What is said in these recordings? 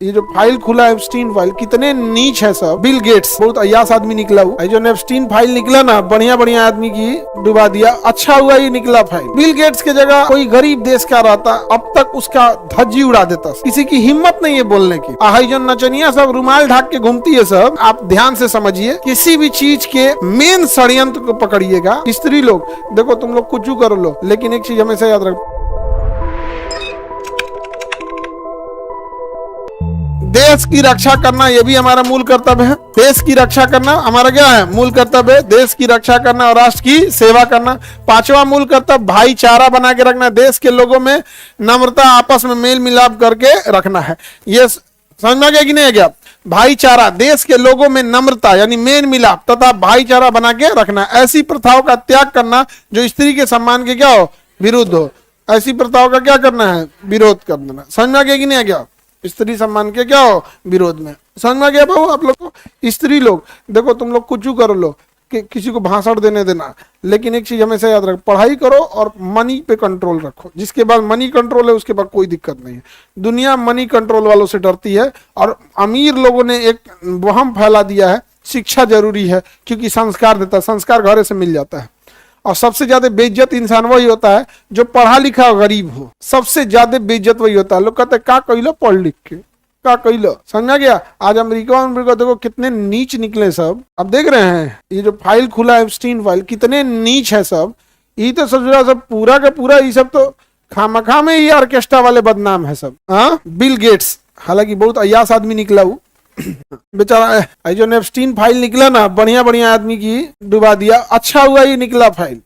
ये जो फाइल खुला एप्स्टीन फाइल, कितने नीच है सब। बिल गेट्स बहुत अय्यास आदमी निकला हुआ, जो एप्स्टीन फाइल निकला ना, बढ़िया बढ़िया आदमी की डुबा दिया। अच्छा हुआ ये निकला फाइल। बिल गेट्स के जगह कोई गरीब देश का रहता, अब तक उसका धज्जी उड़ा देता। किसी की हिम्मत नहीं है बोलने की। हाई जो नचनिया सब रुमाल ढाक के घूमती है सब, आप ध्यान से समझिए। किसी भी चीज के मेन षड्यंत्र को पकड़िएगा। स्त्री लोग देखो, तुम लोग कुछ कर लो, लेकिन एक चीज हमेशा याद रखो, देश की रक्षा करना ये भी हमारा मूल कर्तव्य है। देश की रक्षा करना हमारा क्या है? मूल कर्तव्य है। देश की रक्षा करना और राष्ट्र की सेवा करना। पांचवा मूल कर्तव्य भाईचारा बना के रखना। देश के लोगों में नम्रता, आपस में मेल मिलाप करके रखना है। ये समझ में गया कि नहीं गया? भाईचारा, देश के लोगों में नम्रता यानी मेल मिलाप तथा भाईचारा बना के रखना। ऐसी प्रथाओं का त्याग करना जो स्त्री के सम्मान के क्या हो? विरुद्ध हो। ऐसी प्रथाओं का क्या करना है? विरोध कर देना। समझ में गया कि नहीं गया? स्त्री सम्मान के क्या हो? विरोध में। समझ में गया बाबू आप लोग को? स्त्री लोग देखो, तुम लोग कुछ कर लो कि किसी को भाषण देने देना, लेकिन एक चीज हमेशा याद रखो, पढ़ाई करो और मनी पे कंट्रोल रखो। जिसके बाद मनी कंट्रोल है उसके बाद कोई दिक्कत नहीं है। दुनिया मनी कंट्रोल वालों से डरती है और अमीर लोगों ने एक वहम फैला दिया है शिक्षा जरूरी है, क्योंकि संस्कार देता है। संस्कार घरे से मिल जाता है। और सबसे ज्यादा बेइज्जत इंसान वही होता है जो पढ़ा लिखा गरीब हो। सबसे ज्यादा बेइज्जत वही होता है। लोग कहते हैं का कहिलो पढ़ लिख के, का कहिलो। समझा गया? आज अमेरिका देखो कितने नीच निकले सब। अब देख रहे हैं ये जो फाइल खुला एप्स्टीन फाइल, कितने नीच है सब। ये तो सब पूरा का पूरा ये सब तो खामखा में ही ऑर्केस्ट्रा वाले बदनाम है सब। हाँ, बिल गेट्स हालांकि बहुत अय्यास आदमी निकला हूँ बेचारा। जो एप्स्टीन फाइल निकला ना, बढ़िया बढ़िया आदमी की डुबा दिया। अच्छा हुआ ये निकला फाइल।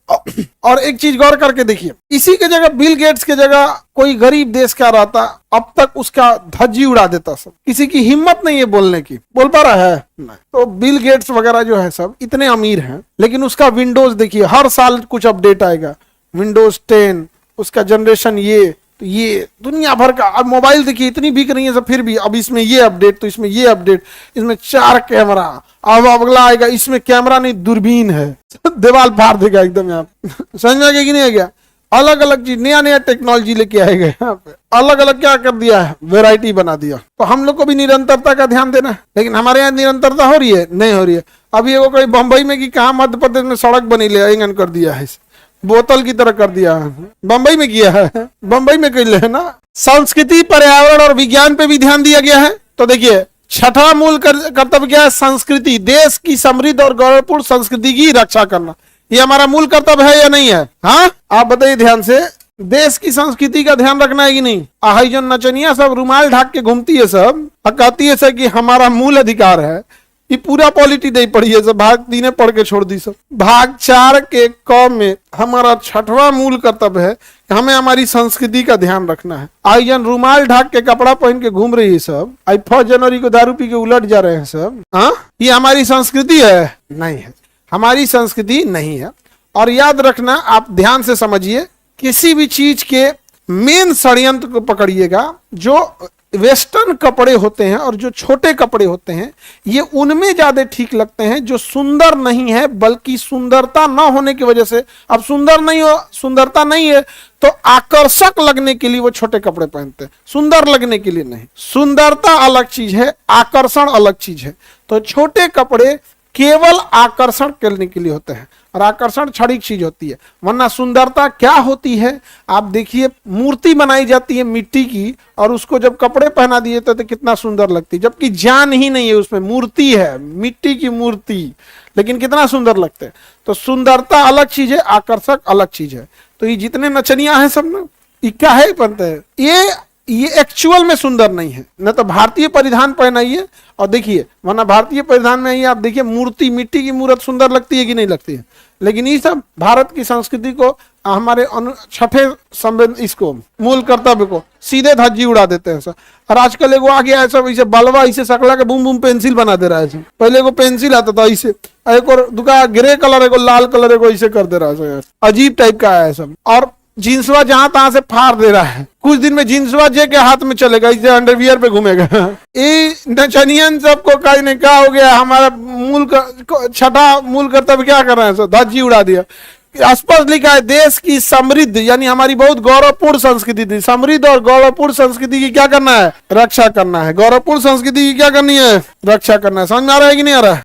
और एक चीज गौर करके देखिए, इसी के जगह बिल गेट्स के जगह कोई गरीब देश का रहता, अब तक उसका धज्जी उड़ा देता सब। किसी की हिम्मत नहीं है बोलने की। बोल पा रहा है? नहीं। तो बिल गेट्स वगैरह जो है सब इतने अमीर हैं, लेकिन उसका विंडोज देखिए, हर साल कुछ अपडेट आएगा। विंडोज 10, उसका जनरेशन ये, तो ये दुनिया भर का। अब मोबाइल देखिए इतनी बिक रही है सब, फिर भी अब इसमें ये अपडेट, तो इसमें ये अपडेट, इसमें 4 कैमरा। अब अगला आएगा, इसमें कैमरा नहीं दूरबीन है, दीवार फाड़ देगा एकदम। यहाँ समझ में आ गया कि नहीं आ गया? अलग अलग चीज, नया नया टेक्नोलॉजी लेके आएगा यहाँ पे। अलग अलग क्या कर दिया है? वेराइटी बना दिया। तो हम लोग को भी निरंतरता का ध्यान देना है। लेकिन हमारे यहाँ निरंतरता हो रही है? नहीं हो रही है। अभी वो कोई बंबई में कि कहा मध्य प्रदेश में सड़क बनी ले इंगन कर दिया है, बोतल की तरह कर दिया है। बंबई में किया है, बंबई में कर है ना। संस्कृति, पर्यावरण और विज्ञान पे भी ध्यान दिया गया है। तो देखिए, छठा मूल कर्तव्य क्या है? संस्कृति, देश की समृद्ध और गौरवपूर्ण संस्कृति की रक्षा करना। ये हमारा मूल कर्तव्य है या नहीं है? हाँ, आप बताइए ध्यान से। देश की संस्कृति का ध्यान रखना है कि नहीं? हाई जो नचनिया सब रुमाल ढाक के घूमती है सब, कहती है सब कि हमारा मूल अधिकार है। ये पूरा पॉलिटी नहीं पढ़ी है सब, भाग 3 पढ़ के छोड़ दी सब। भाग 4 के क में हमारा छठवां मूल कर्तव्य है कि हमें हमारी संस्कृति का ध्यान रखना है। आई जन रुमाल ढाक के कपड़ा पहन के घूम रही है सब, आई 1 जनवरी को दारू पी के उलट जा रहे हैं सब। हाँ, ये हमारी संस्कृति है? नहीं है, हमारी संस्कृति नहीं है। और याद रखना, आप ध्यान से समझिए, किसी भी चीज के मेन षड्यंत्र को पकड़िएगा। जो वेस्टर्न कपड़े होते हैं और जो छोटे कपड़े होते हैं, ये उनमें ज्यादा ठीक लगते हैं जो सुंदर नहीं है, बल्कि सुंदरता न होने की वजह से। अब सुंदर नहीं हो, सुंदरता नहीं है तो आकर्षक लगने के लिए वो छोटे कपड़े पहनते हैं, सुंदर लगने के लिए नहीं। सुंदरता अलग चीज है, आकर्षण अलग चीज है। तो छोटे कपड़े केवल आकर्षण करने के लिए होते हैं, और आकर्षण क्षणिक चीज होती है। वरना सुंदरता क्या होती है? आप देखिए, मूर्ति बनाई जाती है मिट्टी की, और उसको जब कपड़े पहना दिए तो कितना सुंदर लगती है, जबकि जान ही नहीं है उसमें, मूर्ति है, मिट्टी की मूर्ति, लेकिन कितना सुंदर लगते हैं। तो सुंदरता अलग चीज है, आकर्षक अलग चीज है। तो ये जितने नचनिया हैं सब ना, ये क्या है बनते हैं, ये एक्चुअल में सुंदर नहीं है। न तो भारतीय परिधान पहनाइए और देखिए, वरना भारतीय परिधान में ही आप देखिए मूर्ति, मिट्टी की मूर्त सुंदर लगती है कि नहीं लगती है? लेकिन ये सब भारत की संस्कृति को, हमारे छठे इसको मूल कर्तव्य को सीधे धज्जी उड़ा देते हैं सब। और आजकल एगो आ गया है सब, इसे बलवा इसे सकला के बूम बूम पेंसिल बना दे रहा है सब। पहले एगो पेंसिल आता था इसे, एक और दुका ग्रे कलर, एगो लाल कलर, एगो इसे कर दे रहा है। अजीब टाइप का है सब। और जींसवा जहां तहां से फाड़ दे रहा है। कुछ दिन में जींसवा जे के हाथ में चलेगा, इसे अंडरवियर पे घूमेगा। ये नचनियन सबको कहीं नहीं क्या हो गया, हमारा छठा मूल कर्तव्य क्या कर रहे हैं? धज्जी उड़ा दिया। स्पष्ट लिखा है देश की समृद्ध यानी हमारी बहुत गौरवपूर्ण संस्कृति थी, समृद्ध और गौरवपूर्ण संस्कृति की क्या करना है, रक्षा करना है। गौरवपूर्ण संस्कृति की क्या करनी है, रक्षा करना है। समझ में आ रहा है कि नहीं आ रहा है?